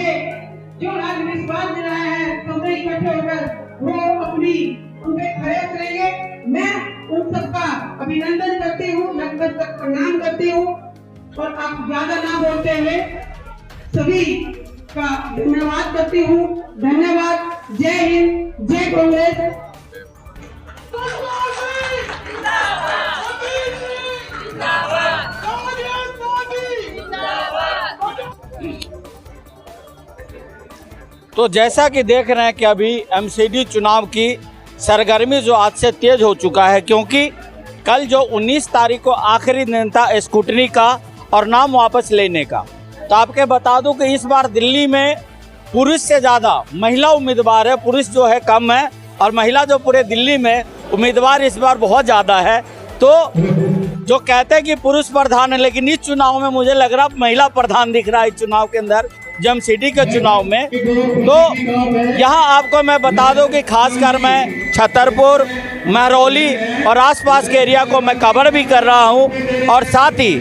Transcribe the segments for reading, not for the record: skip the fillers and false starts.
मुझे जो आज विश्वास दिलाया है सबने इकट्ठे होकर वो अपनी उनके खड़े उतरेंगे। मैं उन सबका अभिनंदन करती हूँ, नतमस्तक तक प्रणाम करती हूँ और आप ज्यादा ना बोलते हुए सभी का धन्यवाद करती हूँ। धन्यवाद। जय हिंद, जय कांग्रेस। तो जैसा कि देख रहे हैं कि अभी एमसीडी चुनाव की सरगर्मी जो आज से तेज हो चुका है, क्योंकि कल जो 19 तारीख को आखिरी दिन था स्क्रूटनी का और नाम वापस लेने का। तो आपके बता दूं कि इस बार दिल्ली में पुरुष से ज़्यादा महिला उम्मीदवार है, पुरुष जो है कम है और महिला जो पूरे दिल्ली में उम्मीदवार इस बार बहुत ज़्यादा है। तो जो कहते हैं कि पुरुष प्रधान है, लेकिन इस चुनाव में मुझे लग रहा महिला प्रधान दिख रहा है। इस चुनाव के अंदर एमसीडी के चुनाव में तो यहाँ आपको मैं बता दूं कि खासकर मैं छतरपुर, महरौली और आसपास के एरिया को मैं कवर भी कर रहा हूँ और साथ ही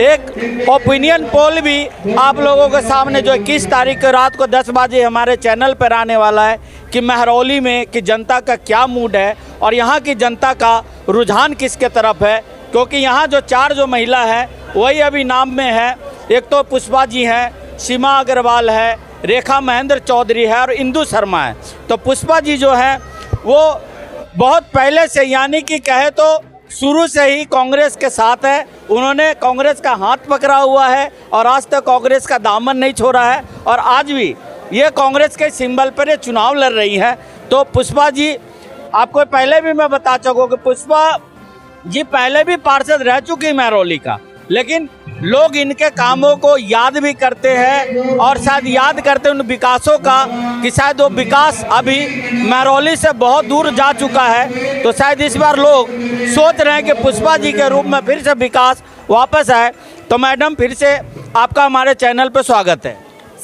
एक ओपिनियन पोल भी आप लोगों के सामने जो 21 तारीख को रात को 10 बजे हमारे चैनल पर आने वाला है कि महरौली में कि जनता का क्या मूड है और यहाँ की जनता का रुझान किसके तरफ है। क्योंकि यहाँ जो 4 महिला है वही अभी नाम में है। एक तो पुष्पा जी हैं, सीमा अग्रवाल है, रेखा महेंद्र चौधरी है और इंदु शर्मा है। तो पुष्पा जी जो है वो बहुत पहले से, यानी कि कहे तो शुरू से ही कांग्रेस के साथ है। उन्होंने कांग्रेस का हाथ पकड़ा हुआ है और आज तक कांग्रेस का दामन नहीं छोड़ा है और आज भी ये कांग्रेस के सिंबल पर ये चुनाव लड़ रही है। तो पुष्पा जी, आपको पहले भी मैं बता चुका कि पुष्पा जी पहले भी पार्षद रह चुकी महरौली का, लेकिन लोग इनके कामों को याद भी करते हैं और शायद याद करते हैं उन विकासों का कि शायद वो विकास अभी महरौली से बहुत दूर जा चुका है। तो शायद इस बार लोग सोच रहे हैं कि पुष्पा जी के रूप में फिर से विकास वापस आए। तो मैडम, फिर से आपका हमारे चैनल पर स्वागत है।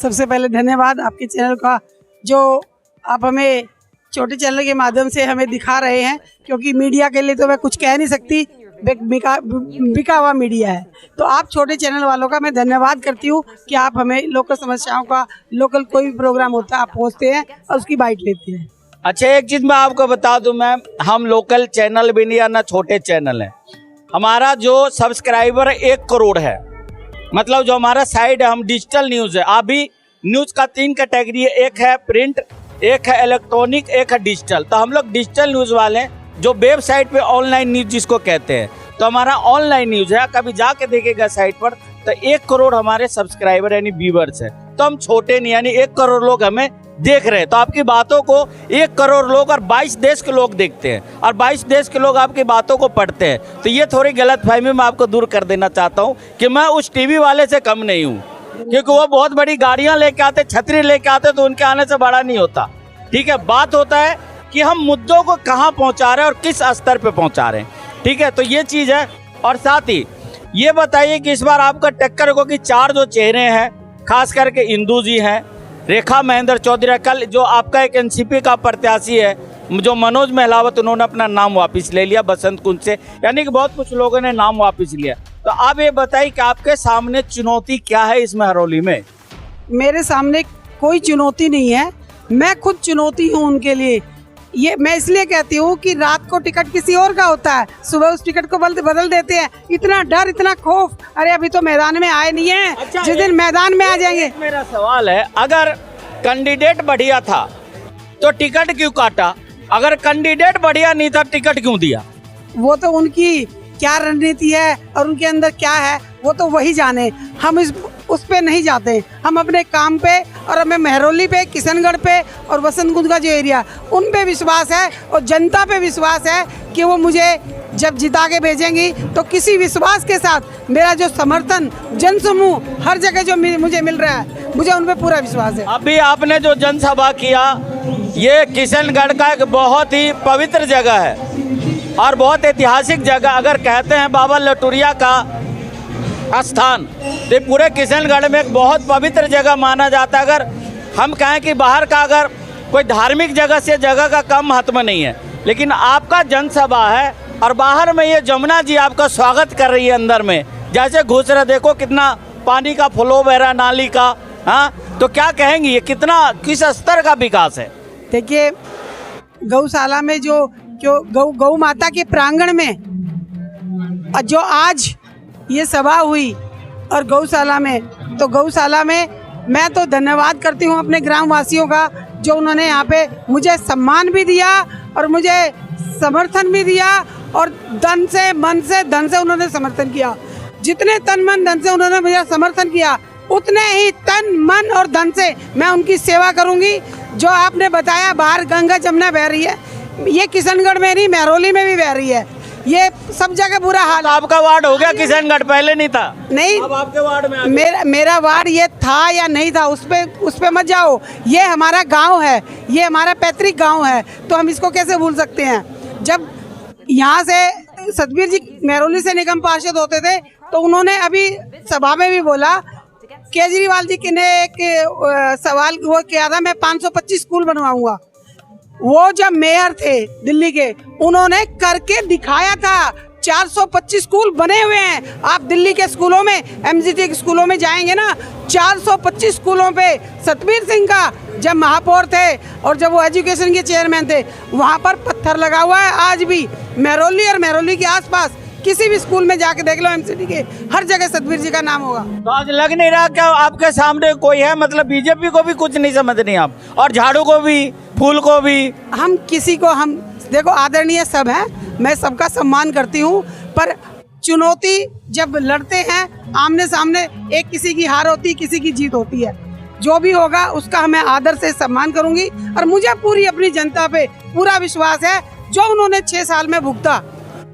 सबसे पहले धन्यवाद आपके चैनल का, जो आप हमें छोटे चैनल के माध्यम से हमें दिखा रहे हैं, क्योंकि मीडिया के लिए तो मैं कुछ कह नहीं सकती, बिका हुआ मीडिया है। तो आप छोटे चैनल वालों का मैं धन्यवाद करती हूँ कि आप हमें लोकल समस्याओं का, लोकल कोई भी प्रोग्राम होता है आप पहुँचते हैं और उसकी बाइट लेते हैं। अच्छा, एक चीज़ मैं आपको बता दूं मैम, हम लोकल चैनल भी नहीं है ना छोटे चैनल है। हमारा जो सब्सक्राइबर 1 करोड़ है, मतलब जो हमारा साइड है, हम डिजिटल न्यूज़ है। अभी न्यूज़ का 3 कैटेगरी है, एक है प्रिंट, एक है इलेक्ट्रॉनिक, एक है डिजिटल। तो हम लोग डिजिटल न्यूज़ वाले हैं, जो वेबसाइट पे ऑनलाइन न्यूज़ जिसको कहते हैं। तो हमारा ऑनलाइन न्यूज़ है, कभी जाके देखेगा साइट पर तो 1 करोड़ हमारे सब्सक्राइबर यानी व्यूअर्स है। तो हम छोटे नहीं, यानी 1 करोड़ लोग हमें देख रहे हैं। तो आपकी बातों को 1 करोड़ लोग और 22 देश के लोग देखते हैं और 22 देश के लोग आपकी बातों को पढ़ते हैं। तो ये थोड़ी गलतफहमी मैं आपको दूर कर देना चाहता हूँ कि मैं उस टीवी वाले से कम नहीं हूँ, क्योंकि वो बहुत बड़ी गाड़ियाँ लेके आते, छतरी लेके आते, तो उनके आने से बड़ा नहीं होता। ठीक है, बात होता है कि हम मुद्दों को कहाँ पहुँचा रहे हैं और किस स्तर पे पहुँचा रहे हैं। ठीक है, तो ये चीज़ है। और साथ ही ये बताइए कि इस बार आपका टक्कर को कि 4 जो चेहरे हैं, खास करके इंदु जी हैं, रेखा महेंद्र चौधरी, कल जो आपका एक एनसीपी का प्रत्याशी है जो मनोज महलावत, उन्होंने अपना नाम वापस ले लिया बसंत कुंज से, यानी कि बहुत कुछ लोगों ने नाम वापस लिया। तो आप ये बताइए कि आपके सामने चुनौती क्या है इस महरौली में? मेरे सामने कोई चुनौती नहीं है, मैं खुद चुनौती हूँ उनके लिए। ये मैं इसलिए कहती हूँ कि रात को टिकट किसी और का होता है, सुबह उस टिकट को बदल देते हैं। इतना डर, इतना खौफ, अरे अभी तो मैदान में आए नहीं है। अच्छा, जिस दिन मैदान में आ जाएंगे। मेरा सवाल है, अगर कैंडिडेट बढ़िया था तो टिकट क्यों काटा? अगर कैंडिडेट बढ़िया नहीं था टिकट क्यों दिया? वो तो उनकी क्या रणनीति है और उनके अंदर क्या है वो तो वही जाने। हम उस पे नहीं जाते, हम अपने काम पे और हमें महरौली पे, किशनगढ़ पे और बसंत कुंज का जो एरिया, उन पे विश्वास है और जनता पे विश्वास है कि वो मुझे जब जिता के भेजेंगी तो किसी विश्वास के साथ मेरा जो समर्थन जनसमूह हर जगह जो मुझे मिल रहा है, मुझे उन पे पूरा विश्वास है। अभी आपने जो जनसभा किया, ये किशनगढ़ का एक बहुत ही पवित्र जगह है और बहुत ऐतिहासिक जगह। अगर कहते हैं बाबा लटूरिया का स्थान, तो पूरे किशनगढ़ में एक बहुत पवित्र जगह माना जाता है। अगर हम कहें कि बाहर का अगर कोई धार्मिक जगह से जगह का कम महत्व नहीं है, लेकिन आपका जनसभा है और बाहर में ये जमुना जी आपका स्वागत कर रही है। अंदर में जैसे घुस रहे, देखो कितना पानी का फ्लो बह रहा नाली का। हाँ, तो क्या कहेंगी ये कितना किस स्तर का विकास है? देखिए, गौशाला में जो गौ माता के प्रांगण में जो आज ये सभा हुई और गौशाला में मैं तो धन्यवाद करती हूँ अपने ग्रामवासियों का, जो उन्होंने यहाँ पे मुझे सम्मान भी दिया और मुझे समर्थन भी दिया और तन से मन से धन से उन्होंने समर्थन किया। जितने तन मन धन से उन्होंने मुझे समर्थन किया, उतने ही तन मन और धन से मैं उनकी सेवा करूंगी। जो आपने बताया बाहर गंगा जमुना बह रही है, ये किशनगढ़ में नहीं, महरौली में भी बह रही है। ये सब जगह बुरा हाल। तो आपका वार्ड हो गया किशनगढ़, पहले नहीं था? नहीं, अब आपके वार्ड में मेरा वार्ड ये था या नहीं था उस पे मत जाओ। ये हमारा गांव है, ये हमारा पैतृक गांव है, तो हम इसको कैसे भूल सकते हैं। जब यहाँ से सतबीर जी महरौली से निगम पार्षद होते थे, तो उन्होंने अभी सभा में भी बोला, केजरीवाल जी ने एक सवाल वो किया था, मैं 525 स्कूल बनवाऊंगा। वो जब मेयर थे दिल्ली के, उन्होंने करके दिखाया था। 425 स्कूल बने हुए हैं। आप दिल्ली के स्कूलों में, एमजीटी के स्कूलों में जाएंगे ना, 425 स्कूलों पे सतबीर सिंह का जब महापौर थे और जब वो एजुकेशन के चेयरमैन थे, वहाँ पर पत्थर लगा हुआ है आज भी। महरौली और महरौली के आसपास किसी भी स्कूल में जाके देख लो, एमसीटी के हर जगह सतबीर जी का नाम होगा। तो आज लग नहीं रहा क्या आपके सामने कोई है, मतलब बीजेपी को भी कुछ नहीं समझ नहीं आप, और झाड़ू को भी, फूल को भी? हम किसी को, हम देखो आदरणीय सब हैं, मैं सबका सम्मान करती हूँ, पर चुनौती जब लड़ते हैं आमने सामने, एक किसी की हार होती है, किसी की जीत होती है। जो भी होगा उसका मैं आदर से सम्मान करूंगी और मुझे पूरी अपनी जनता पे पूरा विश्वास है। जो उन्होंने 6 साल में भुगता,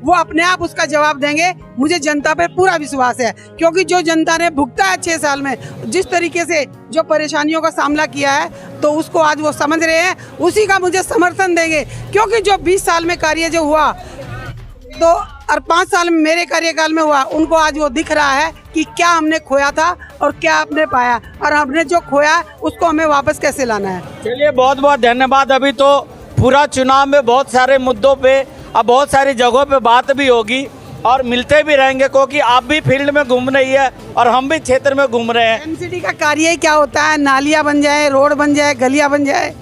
वो अपने आप उसका जवाब देंगे। मुझे जनता पे पूरा विश्वास है, क्योंकि जो जनता ने भुगता है 6 साल में, जिस तरीके से जो परेशानियों का सामना किया है, तो उसको आज वो समझ रहे हैं, उसी का मुझे समर्थन देंगे। क्योंकि जो 20 साल में कार्य जो हुआ, तो और 5 साल में मेरे कार्यकाल में हुआ, उनको आज वो दिख रहा है कि क्या हमने खोया था और क्या हमने पाया, और हमने जो खोया उसको हमें वापस कैसे लाना है। चलिए, बहुत बहुत धन्यवाद। अभी तो पूरा चुनाव में बहुत सारे मुद्दों पे, अब बहुत सारी जगहों पे बात भी होगी और मिलते भी रहेंगे, क्योंकि आप भी फील्ड में घूम रही है और हम भी क्षेत्र में घूम रहे हैं। एमसीडी का कार्य ही क्या होता है, नालियाँ बन जाए, रोड बन जाए, गलियाँ बन जाए,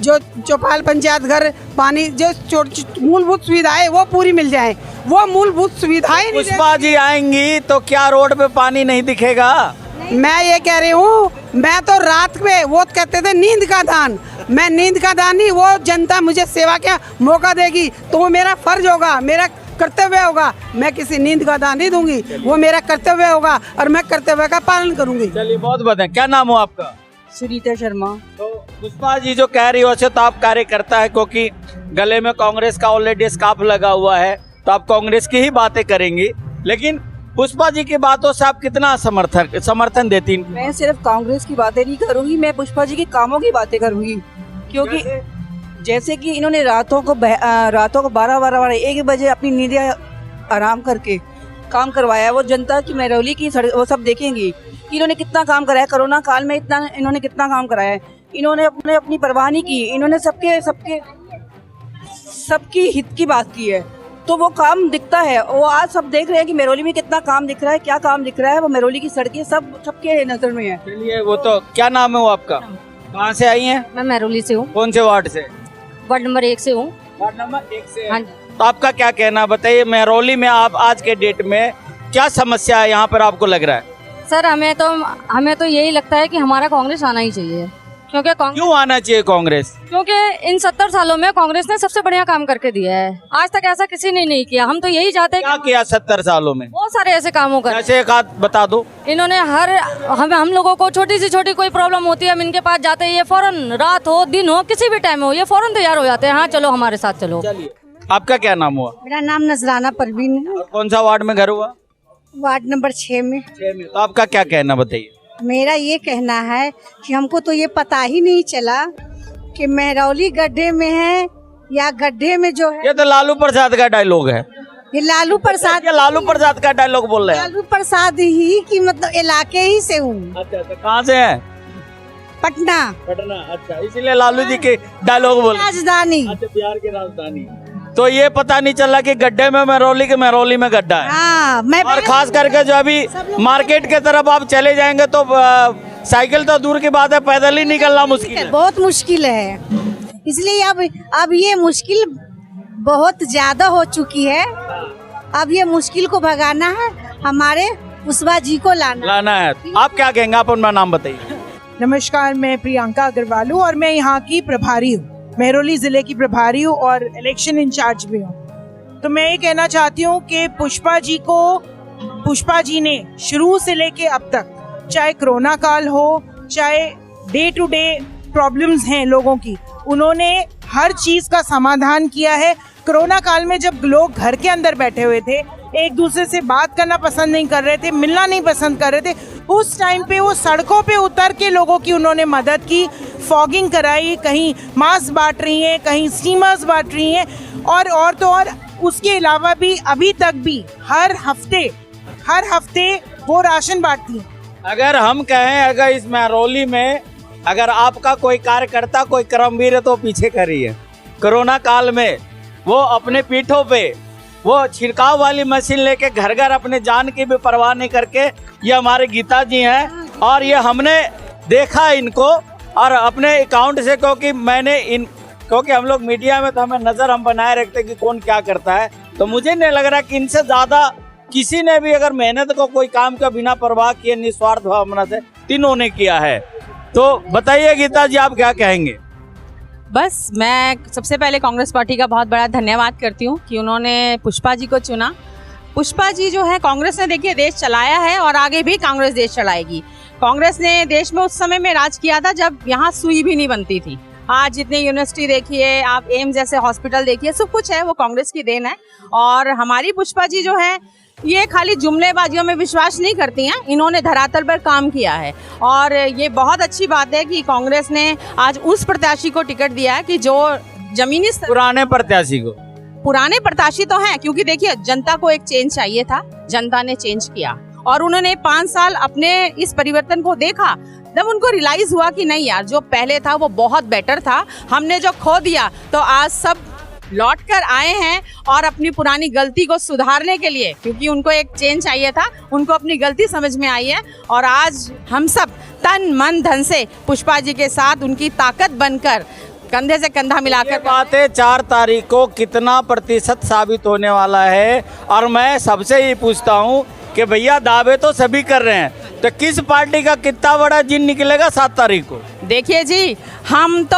जो चौपाल पंचायत घर, पानी, जो मूलभूत सुविधाएं वो पूरी मिल जाए। वो मूलभूत सुविधाएं पुष्पा जी आएंगी तो क्या रोड पे पानी नहीं दिखेगा? मैं ये कह रही हूँ, मैं तो रात में, वो कहते थे नींद का दान, मैं नींद का दान नहीं, वो जनता मुझे सेवा का मौका देगी तो वो मेरा फर्ज होगा, मेरा कर्तव्य होगा। मैं किसी नींद का दान नहीं दूंगी, वो मेरा कर्तव्य होगा और मैं कर्तव्य का पालन करूंगी। चलिए, बहुत बहुत है। क्या नाम हो आपका? सुनीता शर्मा। तो पुष्पा जी जो कह रही हो, वैसे तो आप कार्यकर्ता है, क्योंकि गले में कांग्रेस का ऑलरेडी स्कार्फ लगा हुआ है, तो आप कांग्रेस की ही बातें करेंगी, लेकिन पुष्पा जी की बातों से आप कितना समर्थन देती? मैं सिर्फ कांग्रेस की बातें नहीं करूंगी, मैं पुष्पा जी के कामों की बातें करूंगी। क्योंकि जैसे कि इन्होंने रातों को 12-12, 1 बजे अपनी नींदें आराम करके काम करवाया। वो जनता की महरौली की वो सब देखेंगी कि इन्होंने कितना काम कराया। कोरोना काल में इन्होंने कितना काम कराया है। इन्होंने अपनी परवाह नहीं की, इन्होंने सबकी हित की बात की है, तो वो काम दिखता है। वो आज सब देख रहे हैं कि महरौली में कितना काम दिख रहा है, क्या काम दिख रहा है। वो महरौली की सड़कें सबके नजर में है। चलिए, वो तो क्या नाम है वो आपका? कहाँ से आई हैं? मैं महरौली से हूँ। कौन से वार्ड से? वार्ड नंबर 1 से हूँ। वार्ड नंबर 1 से? हाँ जी। तो आपका क्या कहना, बताइए, महरौली में आप आज के डेट में क्या समस्या है यहाँ पर आपको लग रहा है? सर, हमें तो यही लगता है कि हमारा कांग्रेस आना ही चाहिए। क्यों आना चाहिए कांग्रेस? क्योंकि इन 70 सालों में कांग्रेस ने सबसे बढ़िया काम करके दिया है। आज तक ऐसा किसी ने नहीं किया। हम तो यही चाहते हैं। क्या किया 70 सालों में? बहुत सारे ऐसे कामों का। ऐसे एक आध बता दो। इन्होंने हम लोगों को छोटी से छोटी कोई प्रॉब्लम होती है, हम इनके पास जाते हैं, ये फौरन, रात हो दिन हो किसी भी टाइम हो, ये फौरन तैयार हो जाते हैं। हाँ चलो, हमारे साथ चलो। चलिए, आपका क्या नाम हुआ? मेरा नाम नजराना परवीन है। कौन सा वार्ड में घर हुआ? वार्ड नंबर 6 में। तो आपका क्या कहना, बताइए। मेरा ये कहना है कि हमको तो ये पता ही नहीं चला कि महरौली गड्ढे में है या गड्ढे में जो है। ये तो लालू प्रसाद का डायलॉग है। ये लालू प्रसाद का डायलॉग बोल रहे हैं। लालू प्रसाद ही की मतलब इलाके ही से हूँ। अच्छा, कहाँ से है? पटना। अच्छा, इसीलिए लालू जी के डायलॉग बोल। राजधानी। अच्छा, बिहार की राजधानी। तो ये पता नहीं चला कि गड्ढे में महरौली में गड्ढा है। हाँ, मैं और खास करके जो अभी मार्केट के तरफ आप चले जाएंगे तो साइकिल तो दूर की बात है, पैदल ही निकलना मुश्किल है। बहुत मुश्किल है, इसलिए अब ये मुश्किल बहुत ज्यादा हो चुकी है। अब ये मुश्किल को भगाना है, हमारे पुष्पा जी को लाना है। आप क्या कहेंगे, आप अपना नाम बताइए। नमस्कार, मैं प्रियंका अग्रवाल हूँ और मैं यहाँ की प्रभारी हूँ, मेहरौली जिले की प्रभारी हूँ और इलेक्शन इंचार्ज भी हूँ। तो मैं ये कहना चाहती हूँ कि पुष्पा जी ने शुरू से लेके अब तक, चाहे कोरोना काल हो, चाहे डे टू डे प्रॉब्लम्स हैं लोगों की, उन्होंने हर चीज का समाधान किया है। कोरोना काल में जब लोग घर के अंदर बैठे हुए थे, एक दूसरे से बात करना पसंद नहीं कर रहे थे, मिलना नहीं पसंद कर रहे थे, उस टाइम पे वो सड़कों पे उतर के लोगों की उन्होंने मदद की, फॉगिंग कराई, कहीं मास्क बांट रही हैं, कहीं स्टीमर्स बांट रही हैं, और तो और उसके अलावा भी अभी तक भी हर हफ्ते वो राशन बांटती हैं। अगर हम कहें, अगर इस मेहरौली में अगर आपका कोई कार्यकर्ता, कोई कर्मवीर है तो पीछे करिए। कोरोना काल में वो अपने पीठों पे वो छिड़काव वाली मशीन लेके घर घर अपने जान की भी परवाह नहीं करके, ये हमारे गीता जी हैं और ये हमने देखा इनको और अपने अकाउंट से, क्योंकि हम लोग मीडिया में तो हमें नजर हम बनाए रखते कि कौन क्या करता है, तो मुझे नहीं लग रहा कि इनसे ज्यादा किसी ने भी अगर मेहनत को कोई काम का बिना परवाह किए निस्वार्थ भावना से तीनों ने किया है। तो बताइए गीता जी, आप क्या कहेंगे? बस मैं सबसे पहले कांग्रेस पार्टी का बहुत बड़ा धन्यवाद करती हूँ कि उन्होंने पुष्पा जी को चुना। पुष्पा जी जो है, कांग्रेस ने देखिए देश चलाया है और आगे भी कांग्रेस देश चलाएगी। कांग्रेस ने देश में उस समय में राज किया था जब यहाँ सुई भी नहीं बनती थी। आज जितनी यूनिवर्सिटी देखिए, आप एम्स जैसे हॉस्पिटल देखिए, सब कुछ है वो कांग्रेस की देन है। और हमारी पुष्पा जी जो है, ये खाली जुमलेबाजियों में विश्वास नहीं करती हैं, इन्होंने धरातल पर काम किया है। और ये बहुत अच्छी बात है कि कांग्रेस ने आज उस प्रत्याशी को टिकट दिया है कि जो जमीनी पुराने प्रत्याशी तो हैं, क्योंकि देखिए जनता को एक चेंज चाहिए था, जनता ने चेंज किया और उन्होंने 5 साल अपने इस परिवर्तन को देखा। जब उनको रियलाइज हुआ कि नहीं यार, जो पहले था वो बहुत बेटर था, हमने जो खो दिया, तो आज सब लौट कर आए हैं और अपनी पुरानी गलती को सुधारने के लिए, क्योंकि उनको एक चेंज चाहिए था, उनको अपनी गलती समझ में आई है। और आज हम सब तन मन धन से पुष्पा जी के साथ उनकी ताकत बनकर कंधे से कंधा मिलाकर बात है 4 तारीख को कितना प्रतिशत साबित होने वाला है। और मैं सबसे ही पूछता हूँ कि भैया दावे तो सभी कर रहे हैं, तो किस पार्टी का कितना बड़ा जिन निकलेगा 7 तारीख को? देखिए जी, हम तो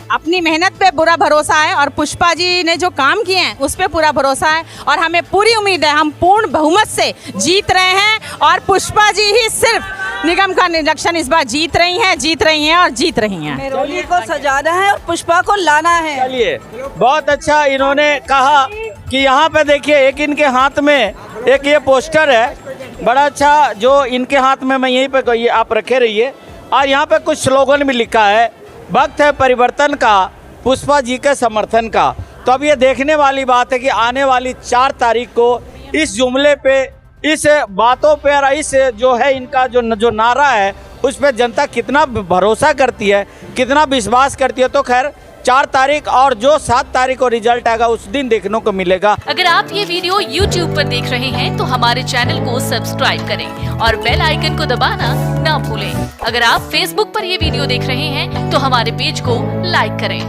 अपनी मेहनत पे पूरा भरोसा है और पुष्पा जी ने जो काम किए हैं उस पे पूरा भरोसा है और हमें पूरी उम्मीद है हम पूर्ण बहुमत से जीत रहे हैं और पुष्पा जी ही सिर्फ निगम का निरीक्षण इस बार जीत रही हैं। मेहरौली को सजाना है और पुष्पा को लाना है। चलिए, बहुत अच्छा इन्होंने कहा कि यहाँ पे देखिए, एक इनके हाथ में एक ये पोस्टर है, बड़ा अच्छा, जो इनके हाथ में मैं यहीं पे, ये आप रखे रहिए, और यहाँ पे कुछ स्लोगन भी लिखा है, वक्त है परिवर्तन का, पुष्पा जी के समर्थन का। तो अब ये देखने वाली बात है कि आने वाली 4 तारीख को इस जुमले पे, इस बातों पे और इस जो है इनका जो नारा है उस पर जनता कितना भरोसा करती है, कितना विश्वास करती है। तो खैर 4 तारीख और जो 7 तारीख को रिजल्ट आएगा उस दिन देखने को मिलेगा। अगर आप ये वीडियो YouTube पर देख रहे हैं तो हमारे चैनल को सब्सक्राइब करें और बेल आइकन को दबाना ना भूलें। अगर आप Facebook पर ये वीडियो देख रहे हैं तो हमारे पेज को लाइक करें।